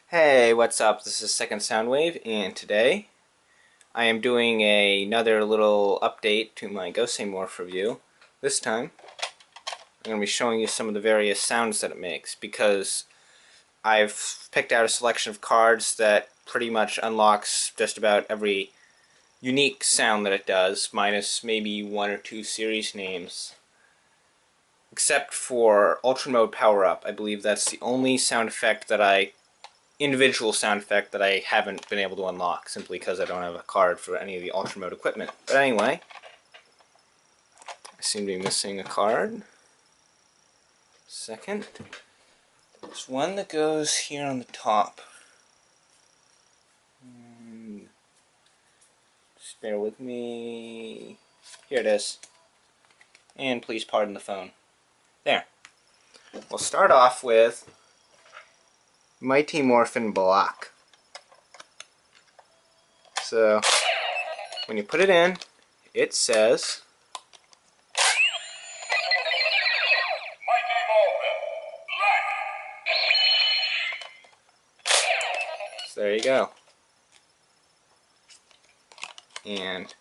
Hey, what's up? This is Second Soundwave, and today I am doing another little update to my Gosei Morpher review. This time, I'm going to be showing you some of the various sounds that it makes, because I've picked out a selection of cards that pretty much unlocks just about every unique sound that it does, minus maybe one or two series names. Except for Ultra Mode Power Up. I believe that's the only individual sound effect that I haven't been able to unlock, simply because I don't have a card for any of the Ultra Mode equipment. But anyway, I seem to be missing a card. Second. There's one that goes here on the top. Just bear with me. Here it is. And please pardon the phone. There. We'll start off with Mighty Morphin Block. So, when you put it in, it says Mighty Morphin, black. So there you go. And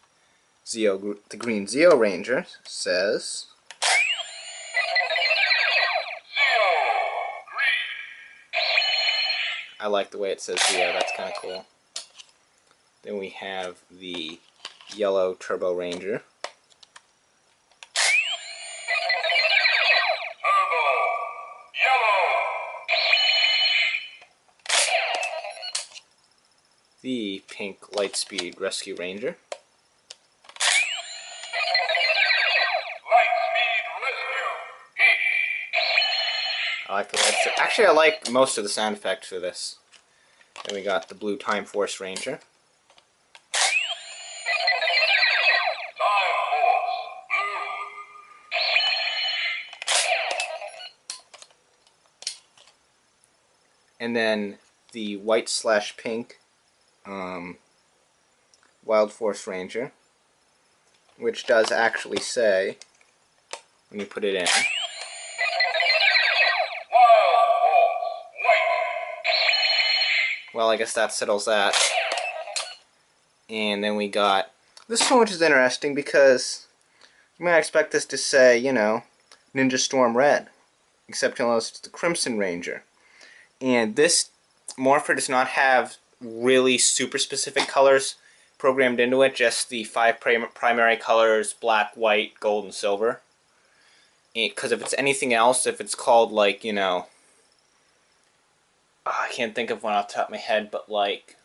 the green Zeo Ranger says Zero, green. I like the way it says Zeo, that's kind of cool. Then we have the yellow Turbo Ranger. Turbo, yellow. The pink Lightspeed Rescue Ranger. Lightspeed rescue, pink. I like the way it's... Actually, I like most of the sound effects for this. Then we got the blue Time Force Ranger. Time force, blue. And then the white/pink Wild Force Ranger, which does actually say, when you put it in, Wild force, white. well, I guess that settles that. And then we got this one, which is interesting because you might expect this to say, you know, Ninja Storm Red, except you'll notice it's the Crimson Ranger. And this Morpher does not have really super specific colors programmed into it, just the 5 primary colors: black, white, gold, and silver. Because if it's anything else, if it's called, like, you know, I can't think of one off the top of my head, but like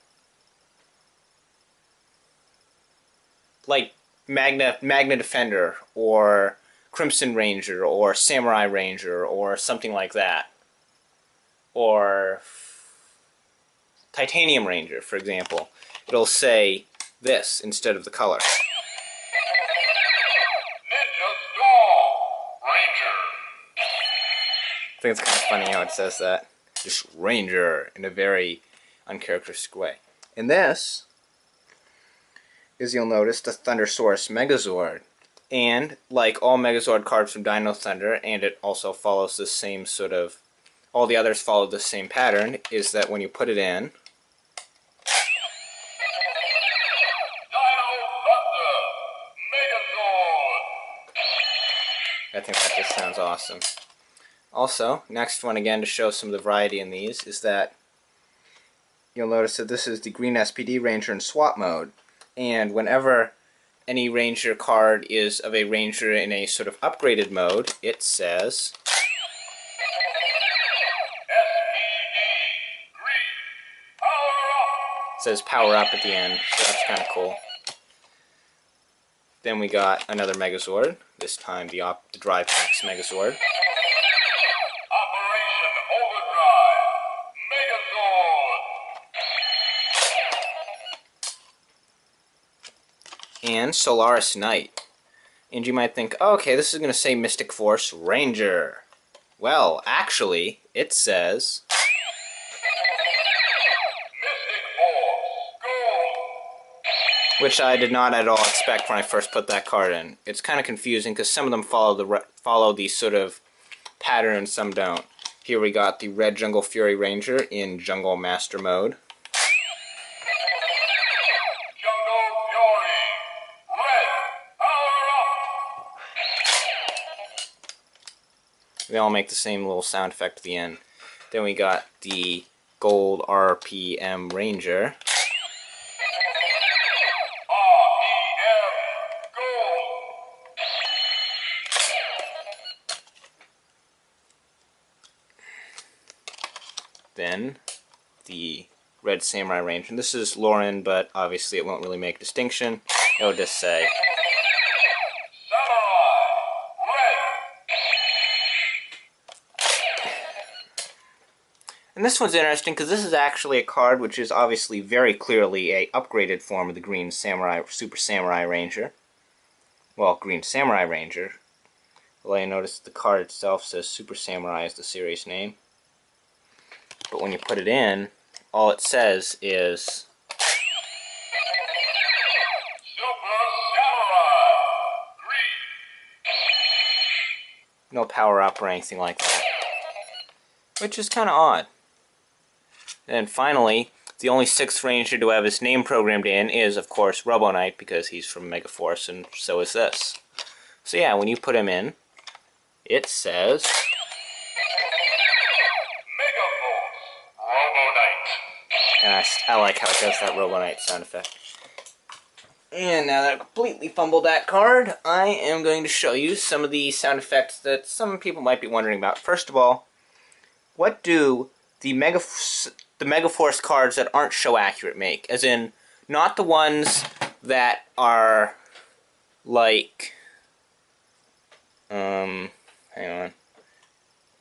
Magna Defender, or Crimson Ranger, or Samurai Ranger, or something like that, or Titanium Ranger, for example, it'll say this instead of the color. Ninja Storm, Ranger. I think it's kind of funny how it says that. Just Ranger in a very uncharacteristic way. And this is, you'll notice, the Thundersaurus Megazord. And like all Megazord cards from Dino Thunder, and it also follows the same sort of, all the others follow the same pattern, is that when you put it in, Dino Thunder, Megazord. I think that just sounds awesome. Also, next one again to show some of the variety in these is that you'll notice that this is the green SPD Ranger in Swat mode, and whenever any Ranger card is of a Ranger in a sort of upgraded mode, it says SPD, green. Power up. it says power up at the end, so that's kind of cool. Then we got another Megazord, this time the Drive Packs Megazord. Operation Overdrive, Megazord. And Solaris Knight. And you might think, oh, okay, this is going to say Mystic Force Ranger. Well, actually, it says Mystic Force, gold. which I did not at all expect when I first put that card in. It's kind of confusing because some of them follow the sort of pattern and some don't. Here we got the Red Jungle Fury Ranger in Jungle Master mode. Jungle Fury. Red. Power up. They all make the same little sound effect at the end. Then we got the Gold RPM Ranger. REM. Gold. Then the Red Samurai Ranger. And this is Lauren, but obviously it won't really make a distinction. It'll just say Samurai. Red. And this one's interesting because this is actually a card which is obviously very clearly a upgraded form of the Green Samurai, Super Samurai Ranger. Well, Green Samurai Ranger. Although you notice the card itself says Super Samurai is the series name. But when you put it in, all it says is Super Samurai. Green. no power up or anything like that. Which is kind of odd. And finally, the only 6th Ranger to have his name programmed in is, of course, Robo Knight, because he's from Megaforce, and so is this. So yeah, when you put him in, it says Megaforce. Robo Knight. and I like how it does that Robo Knight sound effect. And now that I completely fumbled that card, I am going to show you some of the sound effects that some people might be wondering about. First of all, what do the Megaforce cards that aren't show accurate make? As in, not the ones that are like, hang on.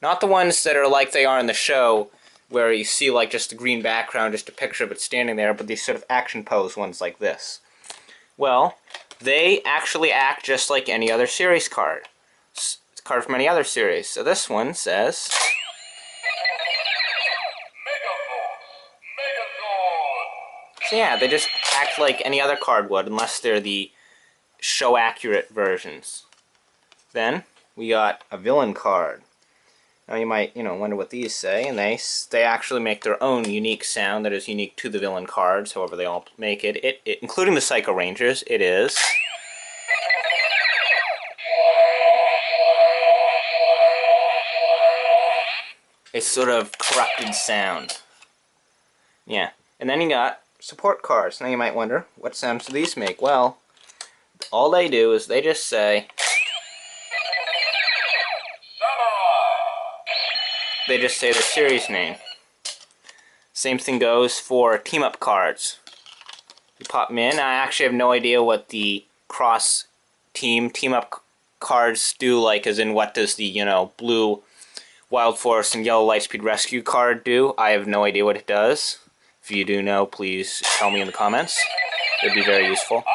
Not the ones that are like they are in the show, where you see like just a green background, just a picture of it standing there, but these sort of action pose ones like this. Well, they actually act just like any other series card. It's a card from any other series. So this one says So yeah, they just act like any other card would, unless they're the show-accurate versions. Then, we got a villain card. Now you might, wonder what these say, and they actually make their own unique sound that is unique to the villain cards, however they all make it. Including the Psycho Rangers, it is a sort of corrupted sound. Yeah, and then you got support cards. Now you might wonder, what sounds do these make? Well, all they do is they just say they just say the series name. Same thing goes for team-up cards. You pop them in. I actually have no idea what the team-up cards do, like as in what does the, blue Wild Force and yellow Lightspeed Rescue card do. I have no idea what it does. If you do know, please tell me in the comments. It would be very useful.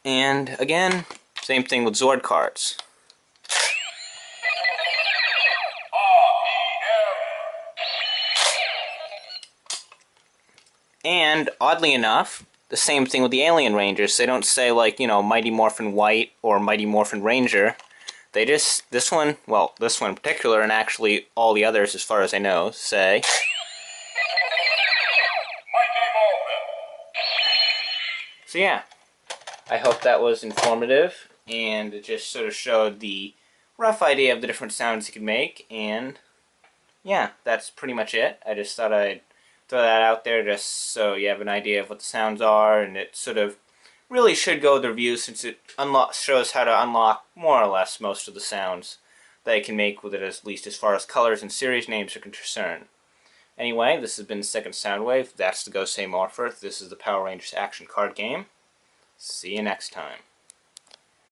And again, same thing with Zord cards. And oddly enough, the same thing with the Alien Rangers. They don't say like, Mighty Morphin White or Mighty Morphin Ranger. They just, this one in particular, and actually all the others as far as I know, say Mighty Morphin. So yeah, I hope that was informative, and it just sort of showed the rough idea of the different sounds you could make, and yeah, that's pretty much it. I just thought I'd throw that out there just so you have an idea of what the sounds are, and it sort of really should go with the review since it shows how to unlock more or less most of the sounds that you can make with it, at least as far as colors and series names are concerned. Anyway, this has been the second Soundwave. That's the Gosei Morpher. This is the Power Rangers action card game. See you next time.